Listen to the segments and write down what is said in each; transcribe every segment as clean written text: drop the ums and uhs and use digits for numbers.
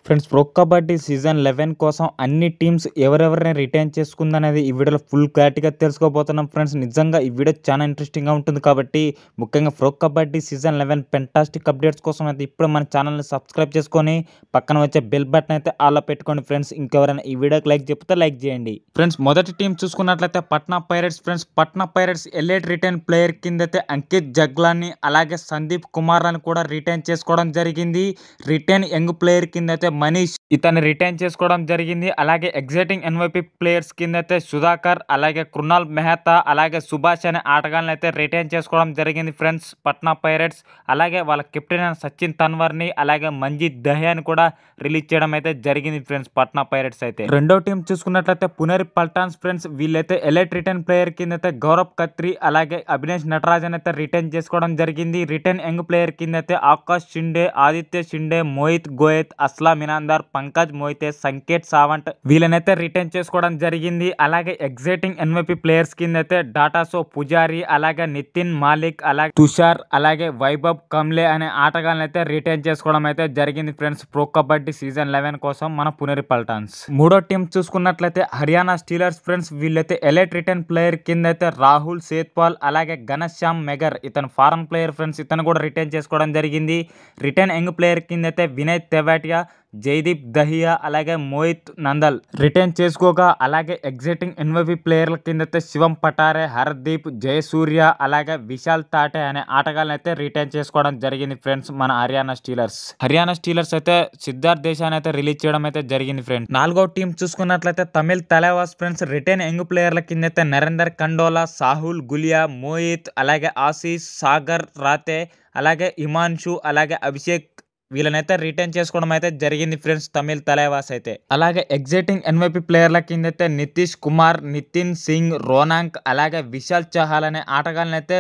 Friends pro Kabaddi season 11 కోసం అన్ని teams ఎవరెవరిని రిటైన్ చేసుకుందనేది ఈ వీడియోలో ఫుల్ క్లారిటీగా తెలుసుకోబోతున్నాం ఫ్రెండ్స్. నిజంగా ఈ వీడియో చాలా ఇంట్రెస్టింగ్గా ఉంటుంది కాబట్టి ముఖ్యంగా pro Kabaddi season 11 fantastic updates కోసం అయితే ఇప్పుడు మన ఛానల్ని సబ్స్క్రైబ్ చేసుకొని పక్కన వచ్చే బెల్ బటన్ అయితే ఆల్లో పెట్టుకోండి ఫ్రెండ్స్. ఇంకెవరైనా ఈ వీడియోకి లైక్ చెప్తే లైక్ చేయండి ఫ్రెండ్స్. మొదటి టీం చూసుకున్నట్లయితే Patna pirates friends. Patna pirates elite retain player కింద అయితే అంకిత్ జగ్లాని అలాగే సందీప్ కుమార్లను కూడా రిటైన్ చేసుకోవడం జరిగింది. రిటైన్ యంగ్ ప్లేయర్ కింద అయితే మనీష్ ఇతన్ని రిటైన్ చేసుకోవడం జరిగింది. అలాగే ఎగ్జైటింగ్ ఎన్వైపీ ప్లేయర్స్ కింద అయితే సుధాకర్ అలాగే కృణాల్ మెహతా అలాగే సుభాష్ అనే ఆటగాళ్ళని అయితే రిటైన్ చేసుకోవడం జరిగింది ఫ్రెండ్స్ పట్నా పైరేట్స్. అలాగే వాళ్ళ కెప్టెన్ అయిన సచిన్ తన్వర్ని అలాగే మంజిత్ దహియాని కూడా రిలీజ్ చేయడం అయితే జరిగింది ఫ్రెండ్స్ పట్నా పైరేట్స్ అయితే. రెండో టీం చూసుకున్నట్లయితే పునేరి పల్టాన్స్ ఫ్రెండ్స్. వీళ్ళైతే ఎలైట్ రిటైన్ ప్లేయర్ కింద అయితే గౌరవ్ ఖత్రి అలాగే అభినేష్ నటరాజన్ అయితే రిటైన్ చేసుకోవడం జరిగింది. రిటైన్ యంగ్ ప్లేయర్ కింద అయితే ఆకాష్ షిండే, ఆదిత్య షిండే, మోహిత్ గోయత్, అస్లాం ఇనాందార్, పంకజ్ మోయితే, సంకేత్ సావంట్ వీళ్ళనైతే రిటైన్ చేసుకోవడం జరిగింది. అలాగే ఎగ్జైటింగ్ ఎన్వైపీ ప్లేయర్స్ కింద అయితే డాటాసో పుజారి అలాగే నితిన్ మాలిక్ అలాగే తుషార్ అలాగే వైభవ్ కమ్లే అనే ఆటగాళ్ళని అయితే రిటైన్ చేసుకోవడం అయితే జరిగింది ఫ్రెండ్స్ ప్రో కబడ్డీ సీజన్ 11 కోసం మన పునేరి పల్టాన్స్. మూడో టీం చూసుకున్నట్లయితే హర్యానా స్టీలర్స్ ఫ్రెండ్స్. వీళ్ళైతే ఎలైట్ రిటైన్ ప్లేయర్ కింద అయితే రాహుల్ సేత్పాల్ అలాగే ఘనశ్యామ్ మెగర్ ఇతను ఫారెన్ ప్లేయర్ ఫ్రెండ్స్. ఇతను కూడా రిటైన్ చేసుకోవడం జరిగింది. రిటైన్ యంగ్ ప్లేయర్ కింద అయితే వినయ్ తెవాటియా, జైదీప్ దహియా అలాగే మోహిత్ నందల్ రిటైన్ చేసుకోగా అలాగే ఎగ్జైటింగ్ ఎన్వైపీ ప్లేయర్ల కింద అయితే శివం పటారే, హర్దీప్, జయసూర్య అలాగే విశాల్ తాటే అనే ఆటగాళ్ళని అయితే రిటైన్ చేసుకోవడం జరిగింది ఫ్రెండ్స్ మన హర్యానా స్టీలర్స్. హర్యానా స్టీలర్స్ అయితే సిద్ధార్థ్ దేశాన్ని అయితే రిలీజ్ చేయడం అయితే జరిగింది ఫ్రెండ్స్. నాలుగో టీం చూసుకున్నట్లయితే Tamil Thalaivas friends. Retain young ప్లేయర్ల కింద అయితే నరేందర్ కండోలా, సాహుల్ గులియా, మోహిత్ అలాగే ఆశీష్, సాగర్ రాతే అలాగే హిమాన్షు అలాగే అభిషేక్ వీళ్ళనైతే రిటైన్ చేసుకోవడం అయితే జరిగింది ఫ్రెండ్స్ తమిళ్ తలైవాస్ అయితే. అలాగే ఎగ్జైటింగ్ ఎన్వైపీ ప్లేయర్ల కింద అయితే నితీష్ కుమార్, నితిన్ సింగ్, రోనాంక్ అలాగే విశాల్ చహాల్ అనే ఆటగాళ్ళని అయితే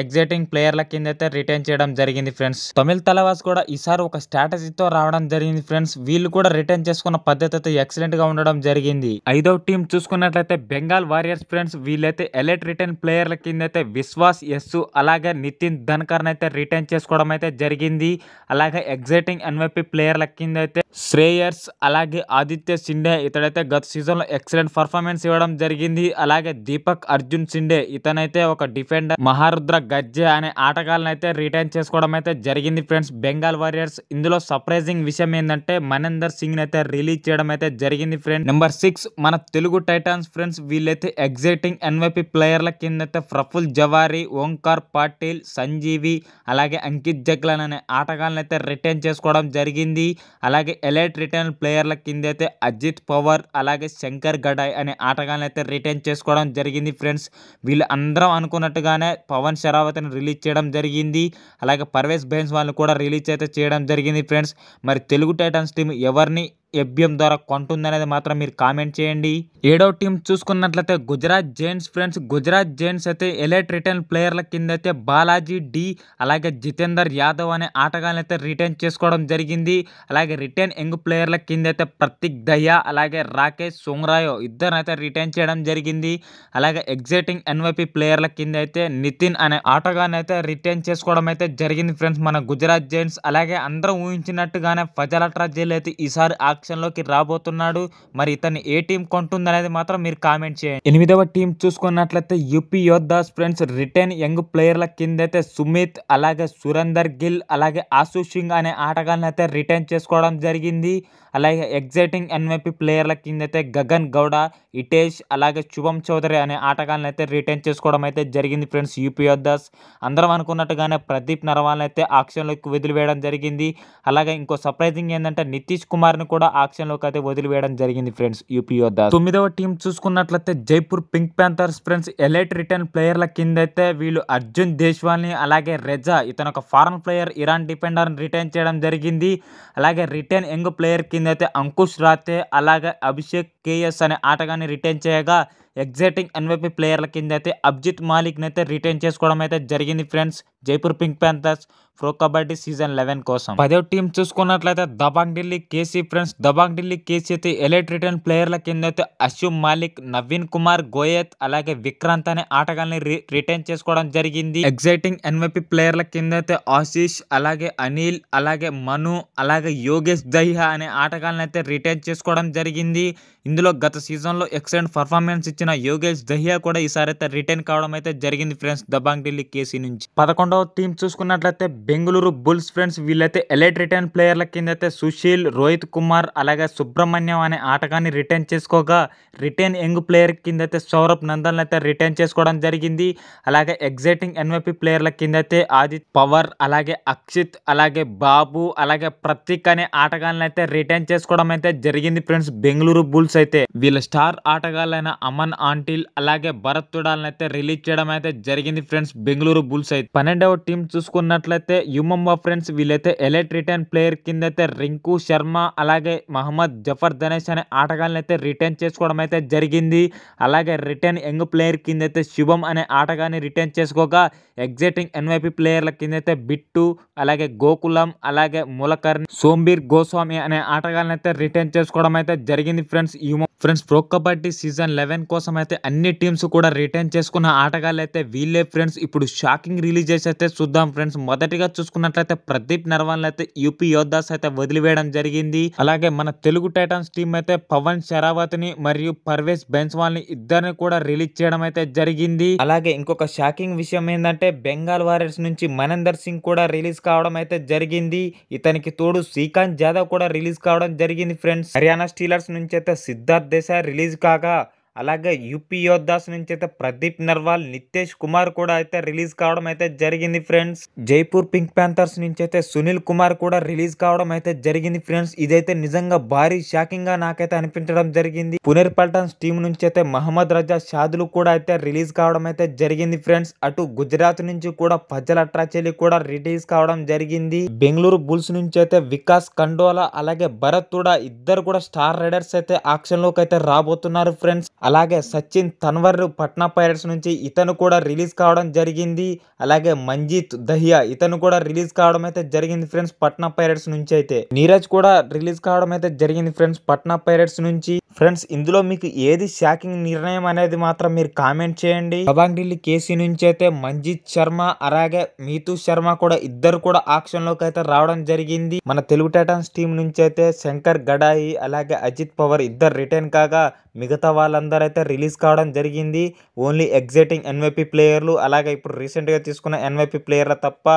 ఎగ్జైటింగ్ ప్లేయర్ల కింద అయితే రిటైన్ చేయడం జరిగింది ఫ్రెండ్స్. తమిళ్ తలవాస్ కూడా ఈసారి ఒక స్ట్రాటజీతో రావడం జరిగింది ఫ్రెండ్స్. వీళ్ళు కూడా రిటైన్ చేసుకున్న పద్ధతి అయితే ఎక్సలెంట్ గా ఉండడం జరిగింది. ఐదో టీం చూసుకున్నట్లయితే బెంగాల్ వారియర్స్ ఫ్రెండ్స్. వీళ్ళైతే ఎలైట్ రిటైన్ ప్లేయర్ల కింద అయితే విశ్వాస్ యస్సు అలాగే నితిన్ ధన్కర్ అయితే రిటైన్ చేసుకోవడం అయితే జరిగింది. అలాగే ఎగ్జైటింగ్ ఎన్వైపీ ప్లేయర్ల కింద అయితే శ్రేయర్స్ అలాగే ఆదిత్య షిండే ఇతడైతే గత సీజన్ లో ఎక్సలెంట్ పర్ఫార్మెన్స్ ఇవ్వడం జరిగింది. అలాగే దీపక్ అర్జున్ షిండే ఇతనైతే ఒక డిఫెండర్ మహారుద్ర గజ్జే అనే ఆటగాళ్ళని అయితే రిటైన్ చేసుకోవడం అయితే జరిగింది ఫ్రెండ్స్ బెంగాల్ వారియర్స్. ఇందులో సర్ప్రైజింగ్ విషయం ఏంటంటే మనేందర్ సింగ్ అయితే రిలీజ్ చేయడం అయితే జరిగింది ఫ్రెండ్స్. నెంబర్ 6 మన తెలుగు టైటాన్స్ ఫ్రెండ్స్. వీళ్ళైతే ఎగ్జైటింగ్ ఎన్వైపీ ప్లేయర్ల కింద అయితే ప్రఫుల్ జవారి, ఓంకార్ పాటిల్, సంజీవి అలాగే అంకిత్ జగ్లాన్ అనే ఆటగాళ్ళని అయితే రిటైన్ చేసుకోవడం జరిగింది. అలాగే ఎలైట్ రిటైన్ ప్లేయర్ల కింద అయితే అజిత్ పవార్ అలాగే శంకర్ గడాయ్ అనే ఆటగాళ్ళని అయితే రిటైన్ చేసుకోవడం జరిగింది ఫ్రెండ్స్. వీళ్ళు అందరం అనుకున్నట్టుగానే పవన్ షరావత్ని రిలీజ్ చేయడం జరిగింది. అలాగే పర్వేజ్ బెన్స్ వాళ్ళని కూడా రిలీజ్ అయితే చేయడం జరిగింది ఫ్రెండ్స్. మరి తెలుగు టైటన్స్ టీం ఎవరిని ఎఫ్బిఎం ద్వారా కొంటుందనేది మాత్రం మీరు కామెంట్ చేయండి. ఏడో టీం చూసుకున్నట్లయితే Gujarat Giants friends. Gujarat Giants అయితే ఎలైట్ రిటైన్ ప్లేయర్ల కింద అయితే బాలాజీ డి అలాగే జితేందర్ యాదవ్ అనే ఆటగాళ్ళని అయితే రిటైన్ చేసుకోవడం జరిగింది. అలాగే రిటైన్ యంగ్ ప్లేయర్ల కింద అయితే ప్రతీక్ దయా అలాగే రాకేష్ సోంగ్రాయో ఇద్దరు అయితే రిటైన్ చేయడం జరిగింది. అలాగే ఎగ్జైటింగ్ ఎన్వైపీ ప్లేయర్ల కింద అయితే నితిన్ అనే ఆటగాన్ని అయితే రిటైన్ చేసుకోవడం అయితే జరిగింది ఫ్రెండ్స్ మన గుజరాత్ జైంట్స్. అలాగే అందరం ఊహించినట్టుగానే ఫజల్ అట్రాజేల్ అయితే ఈసారి లోకి రాబోతున్నాడు. మరి ఇతన్ని ఏ టీం కొంటుంది అనేది మాత్రం మీరు కామెంట్ చేయండి. ఎనిమిదవ టీం చూసుకున్నట్లయితే యూపీ యోద్ధాస్ ఫ్రెండ్స్. రిటైన్ యంగ్ ప్లేయర్ల కింద అయితే సుమిత్ అలాగే సురేందర్ గిల్ అలాగే ఆశు సింగ్ అనే ఆటగాళ్ళని అయితే రిటైన్ చేసుకోవడం జరిగింది. అలాగే ఎగ్జైటింగ్ ఎన్వైపీ ప్లేయర్ల కింద అయితే గగన్ గౌడ, ఇటేష్ అలాగే శుభం చౌదరి అనే ఆటగాళ్ళని అయితే రిటైన్ చేసుకోవడం అయితే జరిగింది ఫ్రెండ్స్ యూపీ యోద్ధాస్. అందరం అనుకున్నట్టుగానే ప్రదీప్ నరవాల్ని అయితే ఆక్షన్లోకి వదిలివేయడం జరిగింది. అలాగే ఇంకో సర్ప్రైజింగ్ ఏంటంటే నితీష్ కుమార్ని కూడా ఆక్షన్లోకి అయితే వదిలివేయడం జరిగింది ఫ్రెండ్స్ యూపీ యోద్ధాస్. తొమ్మిదవ టీం చూసుకున్నట్లయితే Jaipur pink panthers friends. Elite retain ప్లేయర్ల కింద అయితే వీళ్ళు అర్జున్ దేశ్వాల్ని అలాగే రెజా ఇతను ఒక ఫారెన్ ప్లేయర్ ఇరాన్ డిఫెండర్ని రిటైన్ చేయడం జరిగింది. అలాగే రిటైన్ యంగ్ ప్లేయర్ కింద అయితే అంకుష్ రాతే అలాగే అభిషేక్ కేఎస్ అనే ఆటగాన్ని రిటైన్ చేయగా ఎగ్జైటింగ్ ఎన్వైపీ ప్లేయర్ల కింద అయితే అబ్జిత్ మాలిక్ని అయితే రిటైన్ చేసుకోవడం అయితే జరిగింది friends Jaipur pink Panthers Pro Kabaddi season 11 కోసం. 10వ టీం చూసుకున్నట్లయితే Dabang Delhi KC friends. Dabang Delhi KC అయితే ఎలైట్ రిటర్న్ ప్లేయర్ల కింద అయితే అశుమ్ మాలిక్, నవీన్ కుమార్ గోయత్ అలాగే విక్రాంత్ అనే ఆటగాళ్ళని రిటైన్ చేసుకోవడం జరిగింది. ఎగ్జైటింగ్ ఎన్వైపీ ప్లేయర్ల కింద అయితే ఆశీష్ అలాగే అనిల్ అలాగే మను అలాగే యోగేష్ దహియా అనే ఆటగాళ్ళని అయితే రిటైన్ చేసుకోవడం జరిగింది. ఇందులో గత సీజన్లో ఎక్సలెంట్ పర్ఫార్మెన్స్ ఇచ్చిన యోగేష్ దహియా కూడా ఈసారి అయితే రిటైన్ కావడం అయితే జరిగింది ఫ్రెండ్స్ దబాంగ్ ఢిల్లీ కేసీ నుంచి. 11వ టీం చూసుకున్నట్లయితే బెంగళూరు బుల్స్ ఫ్రెండ్స్. వీళ్ళైతే ఎలైట్ రిటైన్ ప్లేయర్ల కింద అయితే సుశీల్, రోహిత్ కుమార్ అలాగే సుబ్రహ్మణ్యం అనే ఆటగాన్ని రిటైన్ చేసుకోగా రిటైన్ యంగ్ ప్లేయర్ కింద అయితే సౌరభ్ నందన్ అయితే రిటైన్ చేసుకోవడం జరిగింది. అలాగే ఎగ్జైటింగ్ ఎన్వైపీ ప్లేయర్ల కింద అయితే ఆదిత్ పవర్ అలాగే అక్షిత్ అలాగే బాబు అలాగే ప్రతీక్ అనే ఆటగాళ్ళని అయితే రిటైన్ చేసుకోవడం అయితే జరిగింది ఫ్రెండ్స్ బెంగళూరు బుల్స్ అయితే. వీళ్ళ స్టార్ ఆటగాళ్ళైన అమన్ ఆంటిల్ అలాగే భరత్ తుడాల్ని అయితే రిలీజ్ చేయడం అయితే జరిగింది ఫ్రెండ్స్ బెంగళూరు బుల్స్ అయితే. 12వ టీం చూసుకున్నట్లయితే యుమంబా ఫ్రెండ్స్. వీళ్ళైతే ఎలైట్ రిటైన్ ప్లేయర్ కింద అయితే రింకు శర్మ అలాగే మహమ్మద్ జఫర్ దనేష్ అనే ఆటగాళ్ళని అయితే రిటైన్ చేసుకోవడం అయితే జరిగింది. అలాగే రిటైన్ యంగ్ ప్లేయర్ కింద అయితే శుభం అనే ఆటగాన్ని రిటైన్ చేసుకోగా ఎగ్జైటింగ్ ఎన్వైపీ ప్లేయర్ల కింద అయితే బిట్టు అలాగే గోకులం అలాగే ములకర్ణి, సోంబీర్ గోస్వామి అనే ఆటగాళ్ళని అయితే రిటైన్ చేసుకోవడం అయితే జరిగింది friends. Friends pro Kabaddi season 11 కోసం అయితే అన్ని టీమ్స్ కూడా రిటైన్ చేసుకున్న ఆటగాళ్ళు అయితే వీళ్ళే ఫ్రెండ్స్. ఇప్పుడు షాకింగ్ రిలీజెస్ అయితే చూద్దాం ఫ్రెండ్స్. మొదటిగా చూసుకున్నట్లయితే ప్రదీప్ నర్వాల్ అయితే యూపీ యోద్ధాస్ అయితే వదిలివేయడం జరిగింది. అలాగే మన తెలుగు టైటన్స్ టీం అయితే పవన్ షరావత్ని మరియు పర్వేజ్ బెన్స్వాల్ ని ఇద్దరిని కూడా రిలీజ్ చేయడం అయితే జరిగింది. అలాగే ఇంకొక షాకింగ్ విషయం ఏంటంటే బెంగాల్ వారియర్స్ నుంచి మనేందర్ సింగ్ కూడా రిలీజ్ కావడం అయితే జరిగింది. ఇతనికి తోడు శ్రీకాంత్ జాదవ్ కూడా రిలీజ్ కావడం జరిగింది ఫ్రెండ్స్. హర్యానా స్టీలర్స్ నుంచి అయితే సిద్ధార్థ్ దేశాయ్ రిలీజ్ కాగా అలాగే యూపీ యోద్ధాస్ నుంచి అయితే ప్రదీప్ నర్వాల్, నితేష్ కుమార్ కూడా అయితే రిలీజ్ కావడం అయితే జరిగింది ఫ్రెండ్స్. జైపూర్ పింక్ ప్యాంథర్స్ నుంచి అయితే సునీల్ కుమార్ కూడా రిలీజ్ కావడం అయితే జరిగింది ఫ్రెండ్స్. ఇదైతే నిజంగా భారీ షాకింగ్ గా నాకైతే అనిపించడం జరిగింది. పునేర్ పల్టన్స్ టీం నుంచి అయితే మహమ్మద్ రజా షాదులు కూడా అయితే రిలీజ్ కావడం అయితే జరిగింది ఫ్రెండ్స్. అటు గుజరాత్ నుంచి కూడా ఫజల్ అట్రాచెలి కూడా రిలీజ్ కావడం జరిగింది. బెంగళూరు బుల్స్ నుంచి అయితే వికాస్ కండోలా అలాగే భరత్ తుడా ఇద్దరు కూడా స్టార్ రైడర్స్ అయితే ఆక్షన్ లోకి అయితే రాబోతున్నారు ఫ్రెండ్స్. అలాగే సచిన్ తన్వర్ పట్నా పైరట్స్ నుంచి ఇతను కూడా రిలీజ్ కావడం జరిగింది. అలాగే మంజీత్ దహియా ఇతను కూడా రిలీజ్ కావడం అయితే జరిగింది ఫ్రెండ్స్ పట్నా పైరట్స్ నుంచి అయితే. నీరజ్ కూడా రిలీజ్ కావడం అయితే జరిగింది ఫ్రెండ్స్ పట్నా పైరట్స్ నుంచి. ఫ్రెండ్స్ ఇందులో మీకు ఏది షాకింగ్ నిర్ణయం అనేది మాత్రం మీరు కామెంట్ చేయండి. దబాంగ్ ఢిల్లీ కేసీ నుంచి అయితే మంజీత్ శర్మ అలాగే మీతూ శర్మ కూడా ఇద్దరు కూడా ఆక్షన్ లోకి అయితే రావడం జరిగింది. మన తెలుగు టైటన్స్ టీం నుంచి అయితే శంకర్ గడాయి అలాగే అజిత్ పవర్ ఇద్దరు రిటైన్ కాగా మిగతా వాళ్ళందరూ అయితే రిలీజ్ కావడం జరిగింది. ఓన్లీ ఎగ్జైటింగ్ ఎన్వైపీ ప్లేయర్లు అలాగే ఇప్పుడు రీసెంట్గా తీసుకున్న ఎన్వైపీ ప్లేయర్ల తప్ప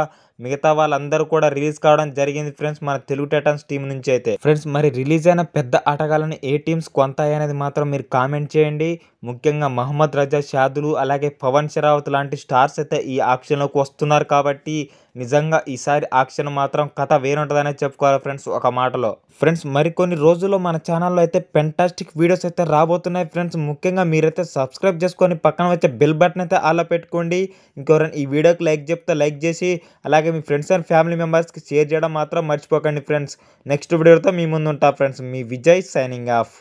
మిగతా వాళ్ళందరూ కూడా రిలీజ్ కావడం జరిగింది ఫ్రెండ్స్ మన తెలుగు టైటన్స్ టీం నుంచి అయితే. ఫ్రెండ్స్ మరి రిలీజ్ అయిన పెద్ద ఆటగాళ్ళని ఏ టీమ్స్ కొంతాయి అనేది మాత్రం మీరు కామెంట్ చేయండి. ముఖ్యంగా మహమ్మద్ రజా షాదులు అలాగే పవన్ షరావత్ లాంటి స్టార్స్ అయితే ఈ ఆక్షన్లోకి వస్తున్నారు కాబట్టి నిజంగా ఈసారి ఆక్షన్ మాత్రం కథ వేరుంటుందనే చెప్పుకోవాలి ఫ్రెండ్స్ ఒక మాటలో. ఫ్రెండ్స్ మరికొన్ని రోజుల్లో మన ఛానల్లో అయితే ఫెంటాస్టిక్ వీడియోస్ అయితే రాబోతున్నాయి ఫ్రెండ్స్. ముఖ్యంగా మీరైతే సబ్స్క్రైబ్ చేసుకొని పక్కన వచ్చే బెల్ బటన్ అయితే ఆల్లో పెట్టుకోండి. ఇంకెవరైనా ఈ వీడియోకి లైక్ చెప్తే లైక్ చేసి అలాగే మీ ఫ్రెండ్స్ అండ్ ఫ్యామిలీ మెంబర్స్కి షేర్ చేయడం మాత్రం మర్చిపోకండి ఫ్రెండ్స్. నెక్స్ట్ వీడియోతో మీ ముందు ఉంటా ఫ్రెండ్స్. మీ విజయ్ సైనింగ్ ఆఫ్.